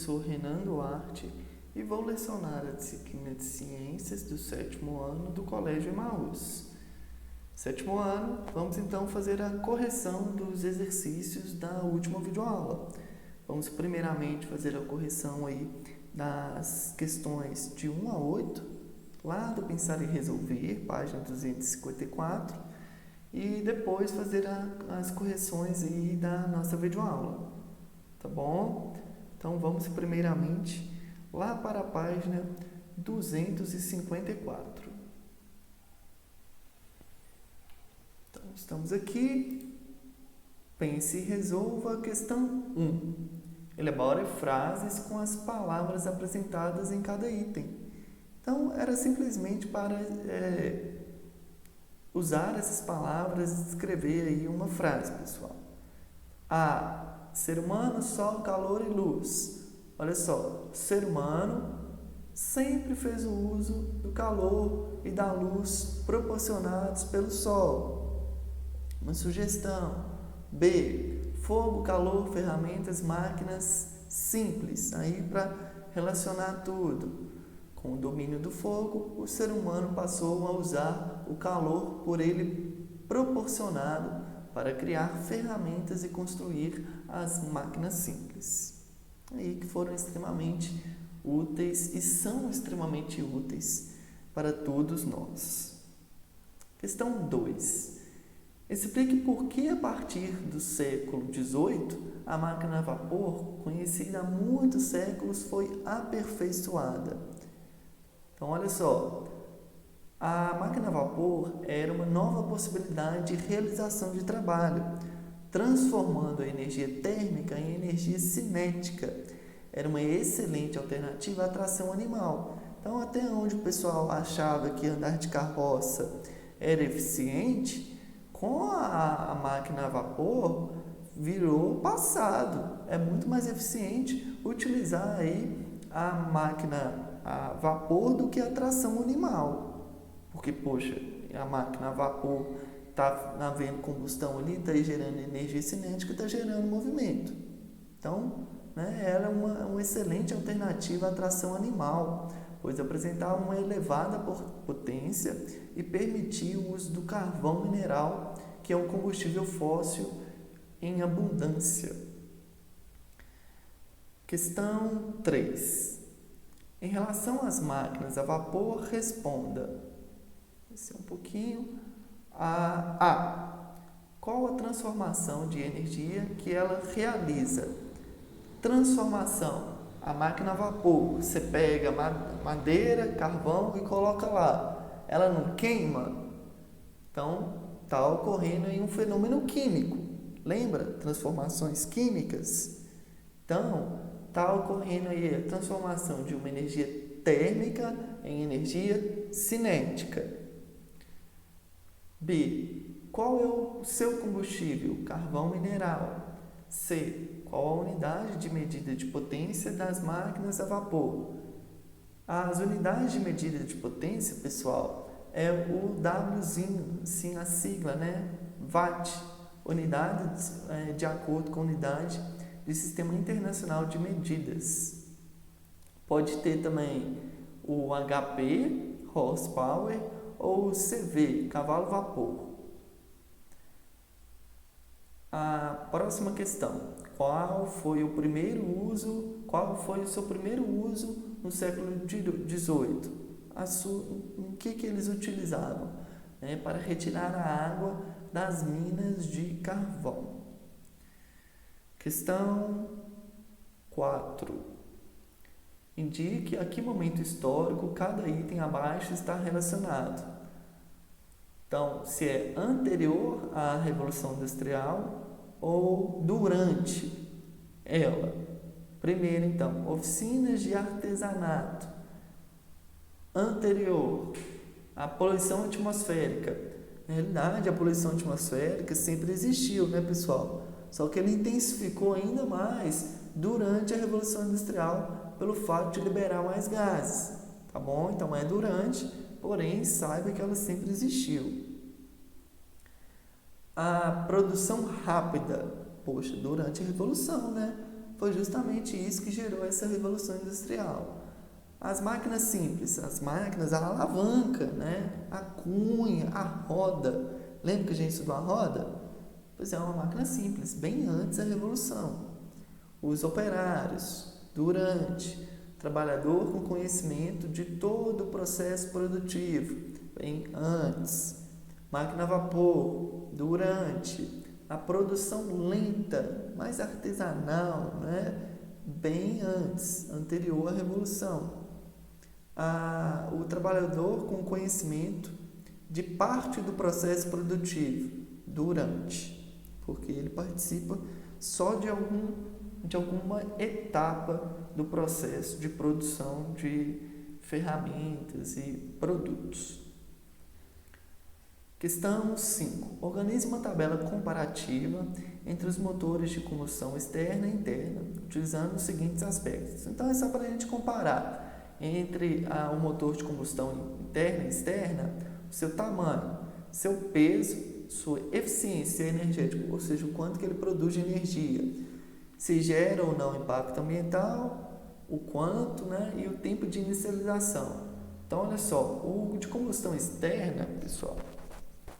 professor Renan Duarte e vou lecionar a disciplina de Ciências do 7º ano do Colégio Emaús. 7º ano, vamos então fazer a correção dos exercícios da última videoaula. Vamos primeiramente fazer a correção aí das questões de 1 a 8, lá do Pensar e Resolver, página 254, e depois fazer as correções aí da nossa videoaula, tá bom? Então vamos primeiramente lá para a página 254. Então estamos aqui, pense e resolva a questão 1. Elabore frases com as palavras apresentadas em cada item. Então era simplesmente para usar essas palavras e escrever aí uma frase, pessoal. A. Ser humano, sol, calor e luz. Olha só, ser humano sempre fez o uso do calor e da luz proporcionados pelo sol. Uma sugestão. B. Fogo, calor, ferramentas, máquinas simples. Aí para relacionar tudo. Com o domínio do fogo, o ser humano passou a usar o calor por ele proporcionado para criar ferramentas e construir as máquinas simples. Aí que foram extremamente úteis e são extremamente úteis para todos nós. Questão 2. Explique por que a partir do século XVIII a máquina a vapor, conhecida há muitos séculos, foi aperfeiçoada. Então, olha só, a máquina a vapor era uma nova possibilidade de realização de trabalho, transformando a energia térmica em energia cinética. Era uma excelente alternativa à tração animal. Então, até onde o pessoal achava que andar de carroça era eficiente, com a máquina a vapor virou passado. É muito mais eficiente utilizar aí a máquina a vapor do que a tração animal. Porque, poxa, a máquina a vapor está havendo combustão ali, está gerando energia cinética, está gerando movimento. Então, era uma excelente alternativa à tração animal, pois apresentava uma elevada potência e permitia o uso do carvão mineral, que é um combustível fóssil em abundância. Questão 3. Em relação às máquinas a vapor, responda. Esse é um pouquinho. A. Qual a transformação de energia que ela realiza? Transformação. A máquina a vapor, você pega madeira, carvão e coloca lá. Ela não queima? Então, está ocorrendo aí um fenômeno químico. Lembra? Transformações químicas. Então, está ocorrendo aí a transformação de uma energia térmica em energia cinética. B. Qual é o seu combustível? Carvão mineral. C. Qual a unidade de medida de potência das máquinas a vapor? As unidades de medida de potência, pessoal, é o Wzinho, sim, a sigla, Watt, unidade de acordo com a unidade de Sistema Internacional de Medidas. Pode ter também o HP, horsepower, ou o CV, cavalo-vapor. A próxima questão. Qual foi o seu primeiro uso no século XVIII? O que eles utilizavam? Para retirar a água das minas de carvão. Questão 4. Indique a que momento histórico cada item abaixo está relacionado. Então, se é anterior à Revolução Industrial ou durante ela. Primeiro, então, oficinas de artesanato. Anterior, a poluição atmosférica. Na realidade, a poluição atmosférica sempre existiu, pessoal? Só que ele intensificou ainda mais durante a Revolução Industrial pelo fato de liberar mais gases, tá bom? Então é durante, porém saiba que ela sempre existiu. A produção rápida, poxa, durante a Revolução, foi justamente isso que gerou essa revolução industrial. As máquinas simples, a alavanca, né? A cunha, a roda. Lembra que a gente estudou a roda? Pois é, uma máquina simples, bem antes da revolução. Os operários, durante, trabalhador com conhecimento de todo o processo produtivo, bem antes. Máquina a vapor, durante, a produção lenta, mais artesanal, né? Bem antes, anterior à revolução. O trabalhador com conhecimento de parte do processo produtivo, durante, porque ele participa só de alguma etapa do processo de produção de ferramentas e produtos. Questão 5. Organize uma tabela comparativa entre os motores de combustão externa e interna, utilizando os seguintes aspectos. Então, é só para a gente comparar entre o motor de combustão interna e externa, o seu tamanho, seu peso, sua eficiência energética, ou seja, o quanto que ele produz de energia, se gera ou não impacto ambiental, o quanto, né, e o tempo de inicialização. Então, olha só, o de combustão externa, pessoal,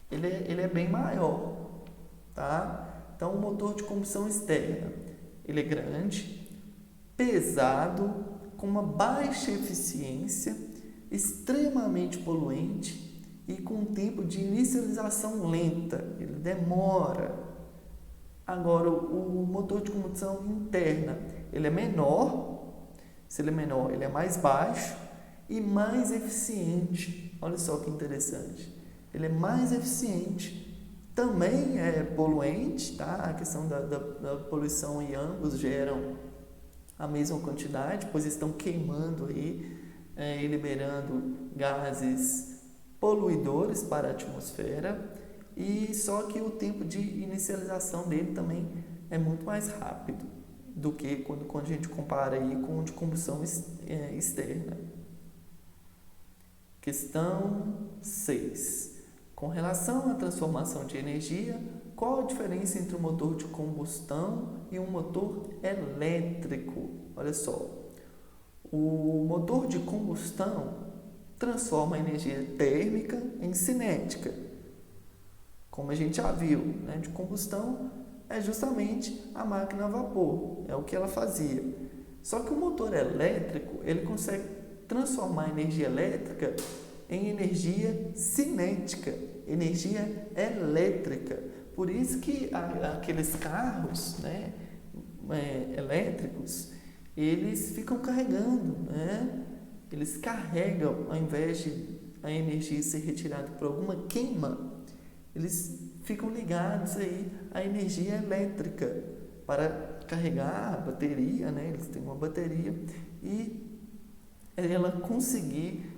ele é bem maior, tá? Então, o motor de combustão externa, ele é grande, pesado, com uma baixa eficiência, extremamente poluente e com um tempo de inicialização lenta, ele demora. Agora, o motor de combustão interna, ele é menor, se ele é menor, ele é mais baixo e mais eficiente. Olha só que interessante. Ele é mais eficiente, também é poluente, tá? A questão da poluição, e ambos geram a mesma quantidade, pois estão queimando aí e liberando gases poluidores para a atmosfera, e só que o tempo de inicialização dele também é muito mais rápido do que quando a gente compara aí com o de combustão externa. Questão 6. Com relação à transformação de energia, qual a diferença entre um motor de combustão e um motor elétrico? Olha só, o motor de combustão transforma a energia térmica em cinética. Como a gente já viu, né? De combustão é justamente a máquina a vapor, é o que ela fazia. Só que o motor elétrico, ele consegue transformar a energia elétrica em energia cinética, energia elétrica. Por isso que aqueles carros, né, elétricos, eles ficam carregando, né? Eles carregam, ao invés de a energia ser retirada por alguma queima, eles ficam ligados aí à energia elétrica para carregar a bateria, né? Eles têm uma bateria e ela conseguir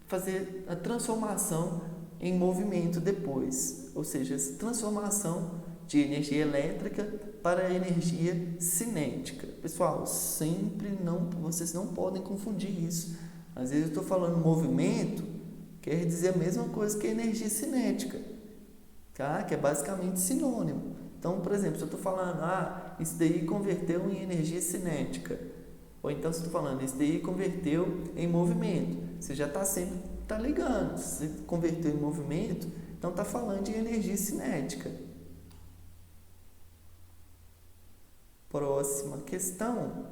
fazer a transformação em movimento depois, ou seja, essa transformação de energia elétrica para energia cinética. Pessoal, vocês não podem confundir isso. Às vezes eu estou falando movimento, quer dizer a mesma coisa que energia cinética, tá? Que é basicamente sinônimo. Então, por exemplo, se eu estou falando, isso daí converteu em energia cinética, ou então se eu estou falando, isso daí converteu em movimento, você já está ligando. Se você converteu em movimento, então está falando de energia cinética. Próxima questão,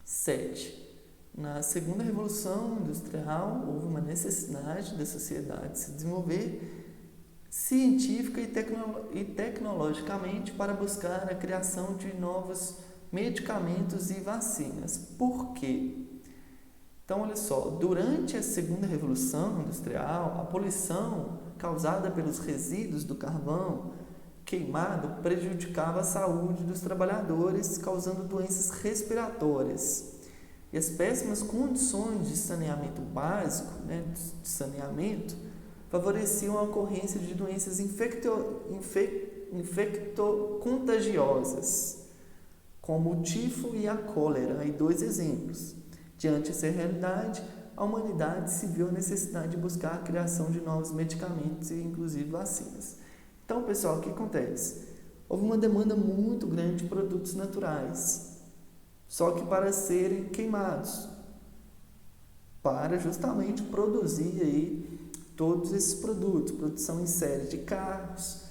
7. Na segunda revolução industrial, houve uma necessidade da sociedade se desenvolver científica e tecnologicamente para buscar a criação de novos medicamentos e vacinas. Por quê? Então, olha só, durante a segunda revolução industrial, a poluição causada pelos resíduos do carvão queimado prejudicava a saúde dos trabalhadores, causando doenças respiratórias. E as péssimas condições de saneamento básico, né, de saneamento, favoreciam a ocorrência de doenças infecto-contagiosas, como o tifo e a cólera. Aí 2 exemplos. Diante dessa realidade, a humanidade se viu a necessidade de buscar a criação de novos medicamentos e inclusive vacinas. Então, pessoal, o que acontece? Houve uma demanda muito grande de produtos naturais, só que para serem queimados, para justamente produzir aí todos esses produtos, produção em série de carros,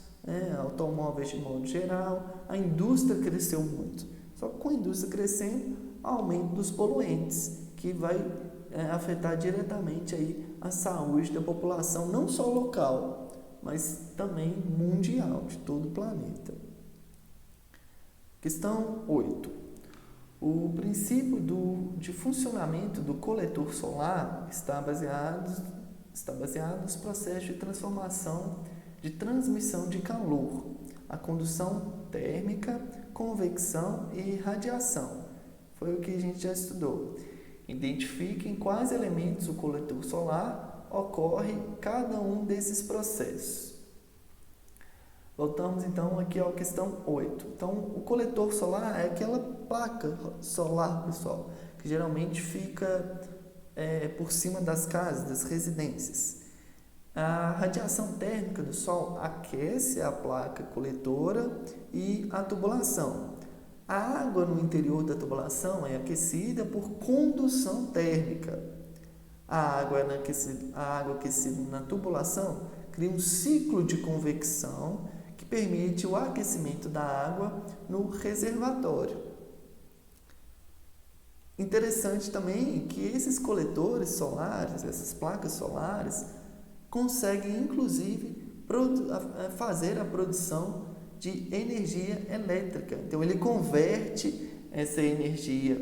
automóveis de modo geral. A indústria cresceu muito, só que com a indústria crescendo, aumento dos poluentes, que vai afetar diretamente aí a saúde da população, não só local, mas também mundial, de todo o planeta. Questão 8. O princípio de funcionamento do coletor solar está baseado nos processos de transformação, de transmissão de calor, a condução térmica, convecção e radiação. Foi o que a gente já estudou. Identifiquem quais elementos o coletor solar ocorre cada um desses processos. Voltamos então aqui à questão 8. Então, o coletor solar é aquela placa solar, pessoal, que geralmente fica por cima das casas, das residências. A radiação térmica do Sol aquece a placa coletora e a tubulação. A água no interior da tubulação é aquecida por condução térmica. A água aquecida na tubulação cria um ciclo de convecção que permite o aquecimento da água no reservatório. Interessante também que esses coletores solares, essas placas solares, conseguem inclusive fazer a produção de energia elétrica. Então ele converte essa energia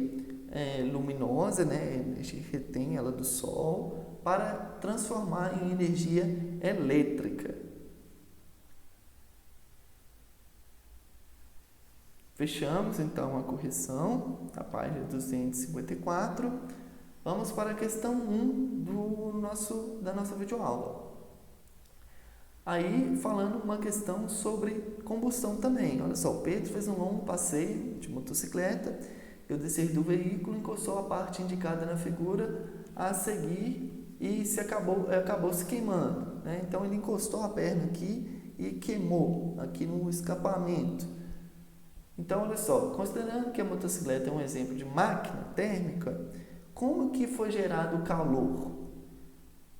luminosa, né, energia que retém ela do Sol, para transformar em energia elétrica. Fechamos então a correção, a página 254. Vamos para a questão 1 da nossa videoaula. Aí, falando uma questão sobre combustão também. Olha só, o Pedro fez um longo passeio de motocicleta e ao descer do veículo encostou a parte indicada na figura a seguir e acabou se queimando, né? Então, ele encostou a perna aqui e queimou aqui no escapamento. Então, olha só, considerando que a motocicleta é um exemplo de máquina térmica, como que foi gerado o calor?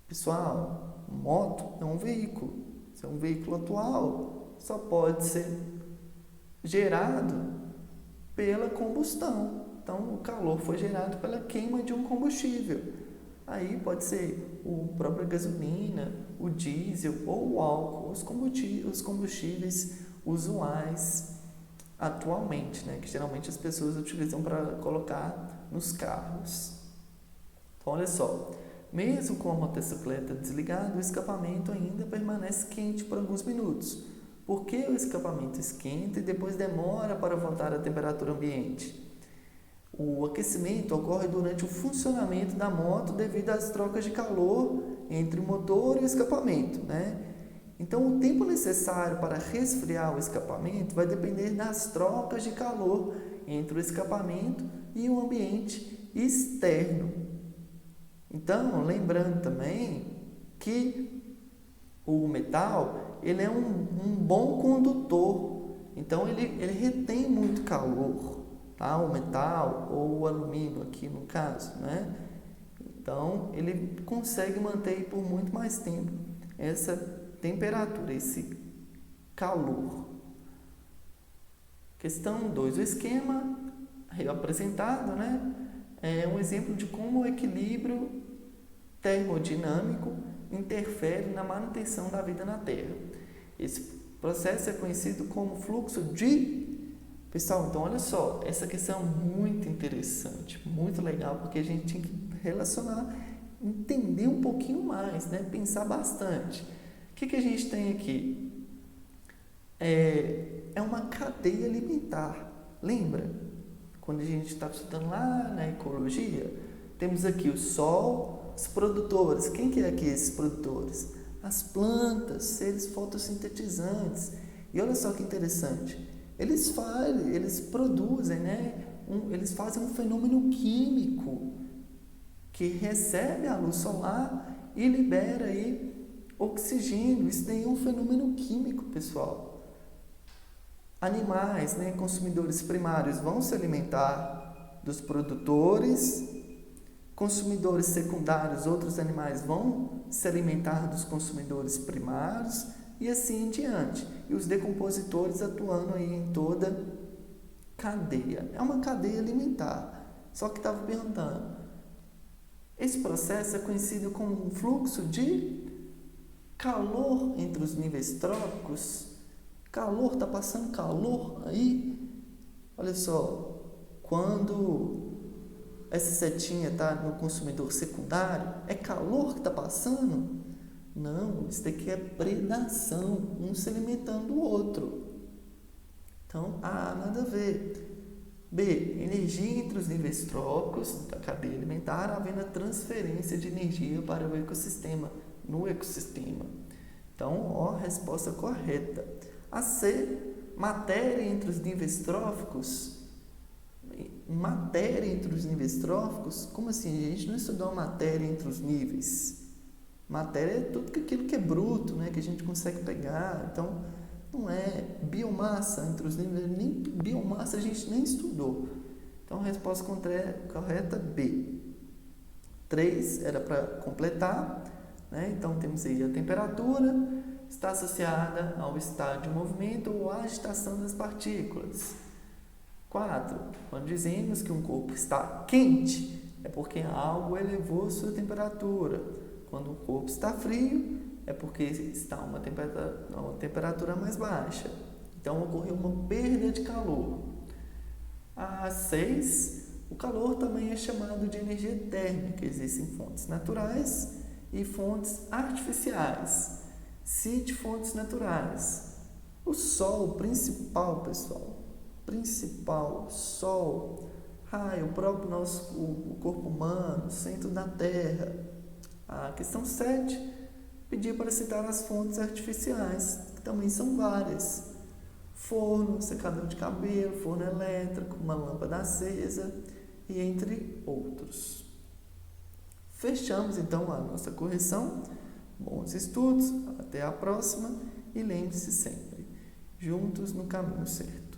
Pessoal, moto é um veículo. Se é um veículo atual, só pode ser gerado pela combustão. Então, o calor foi gerado pela queima de um combustível. Aí pode ser a própria gasolina, o diesel ou o álcool, os combustíveis usuais atualmente, né, que geralmente as pessoas utilizam para colocar nos carros. Então, olha só, mesmo com a motocicleta desligada, o escapamento ainda permanece quente por alguns minutos. Por que o escapamento esquenta e depois demora para voltar à temperatura ambiente? O aquecimento ocorre durante o funcionamento da moto devido às trocas de calor entre o motor e o escapamento, né? Então, o tempo necessário para resfriar o escapamento vai depender das trocas de calor entre o escapamento e o ambiente externo. Então, lembrando também que o metal ele é um bom condutor, então ele retém muito calor, tá? O metal ou o alumínio aqui no caso, né? Então, ele consegue manter por muito mais tempo essa temperatura, esse calor. Questão 2. O esquema apresentado, né, é um exemplo de como o equilíbrio termodinâmico interfere na manutenção da vida na Terra. Esse processo é conhecido como fluxo de... Pessoal, então olha só, essa questão é muito interessante, muito legal, porque a gente tem que relacionar, entender um pouquinho mais, né, pensar bastante. O que a gente tem aqui? É uma cadeia alimentar. Lembra? Quando a gente estava estudando lá na ecologia, temos aqui o Sol, os produtores. Quem que é aqui esses produtores? As plantas, seres fotossintetizantes. E olha só que interessante. Eles produzem, né? Eles fazem um fenômeno químico que recebe a luz solar e libera aí oxigênio. Isso daí é um fenômeno químico, pessoal. Animais, né, consumidores primários, vão se alimentar dos produtores, consumidores secundários, outros animais vão se alimentar dos consumidores primários e assim em diante. E os decompositores atuando aí em toda cadeia. É uma cadeia alimentar. Só que estava perguntando, esse processo é conhecido como um fluxo de calor entre os níveis trópicos. Calor, está passando calor aí? Olha só, quando essa setinha está no consumidor secundário, é calor que está passando? Não, isso daqui é predação, um se alimentando do outro. Então, nada a ver. B, energia entre os níveis trópicos da cadeia alimentar, havendo a transferência de energia para o ecossistema, no ecossistema. Então, resposta correta. A C, matéria entre os níveis tróficos. Matéria entre os níveis tróficos? Como assim? A gente não estudou matéria entre os níveis. Matéria é tudo aquilo que é bruto, né? Que a gente consegue pegar. Então, não é biomassa entre os níveis. Nem biomassa a gente nem estudou. Então, a resposta correta B. 3 era para completar, né? Então, temos aí a temperatura está associada ao estado de movimento ou à agitação das partículas. 4. Quando dizemos que um corpo está quente, é porque algo elevou sua temperatura. Quando o corpo está frio, é porque está uma temperatura mais baixa. Então, ocorreu uma perda de calor. A 6. O calor também é chamado de energia térmica. Existem fontes naturais e fontes artificiais. Cite fontes naturais. O sol principal, pessoal. Principal, sol, o próprio o corpo humano, centro da Terra. A questão 7, pedir para citar as fontes artificiais, que também são várias. Forno, secador de cabelo, forno elétrico, uma lâmpada acesa, e entre outros. Fechamos então a nossa correção. Bons estudos, até a próxima e lembre-se sempre, juntos no caminho certo.